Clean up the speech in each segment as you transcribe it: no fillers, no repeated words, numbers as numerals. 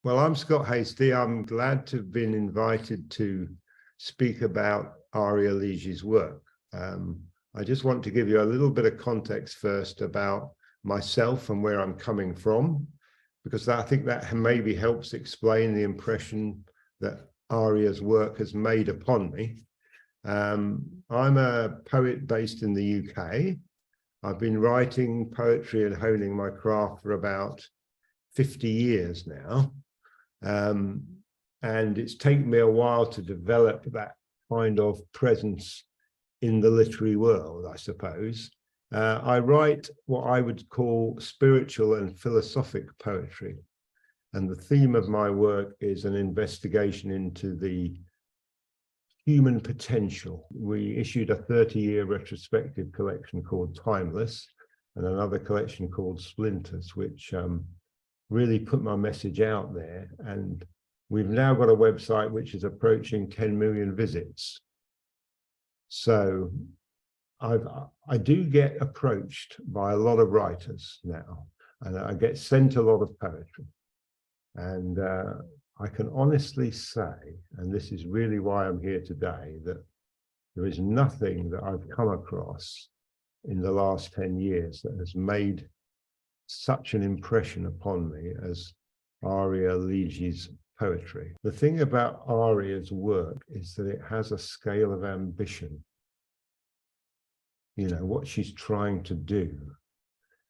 Well, I'm Scott Hastie. I'm glad to have been invited to speak about Aria Ligi's work. I just want to give you a little bit of context first about myself and where I'm coming from, because I think that maybe helps explain the impression that Aria's work has made upon me. I'm a poet based in the UK. I've been writing poetry and honing my craft for about 50 years now. And it's taken me a while to develop that kind of presence in the literary world, I suppose. I write what I would call spiritual and philosophic poetry. And the theme of my work is an investigation into the human potential. We issued a 30-year retrospective collection called Timeless and another collection called Splinters, which really put my message out there. And we've now got a website which is approaching 10 million visits. So I do get approached by a lot of writers now, and I get sent a lot of poetry. And I can honestly say, and this is really why I'm here today, that there is nothing that I've come across in the last 10 years that has made such an impression upon me as Aria Ligi's poetry. The thing about Aria's work is that it has a scale of ambition. You know, what she's trying to do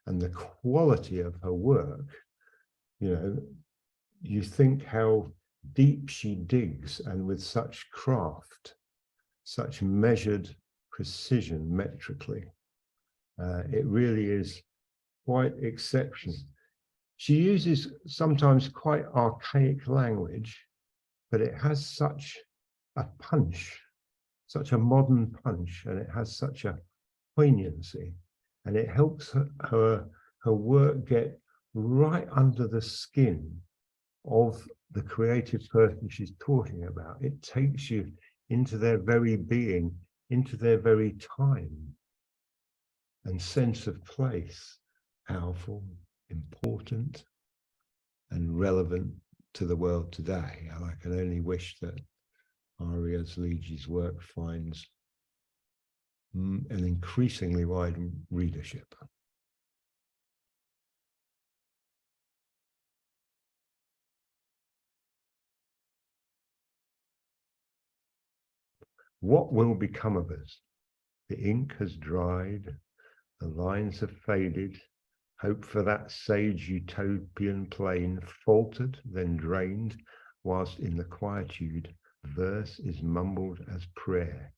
and the quality of her work, you know, you think how deep she digs, and with such craft, such measured precision metrically. It really is quite exceptional. She uses sometimes quite archaic language, but it has such a punch, such a modern punch, and it has such a poignancy, and it helps her work get right under the skin of the creative person she's talking about. It takes you into their very being, into their very time and sense of place. Powerful, important, and relevant to the world today. And I can only wish that Aria Ligi's work finds an increasingly wide readership. What will become of us? The ink has dried, the lines have faded, hope for that sage utopian plain faltered, then drained, whilst in the quietude verse is mumbled as prayer,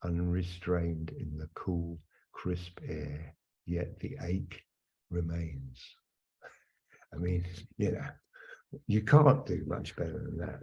unrestrained in the cool, crisp air, yet the ache remains. I mean, you know, you can't do much better than that.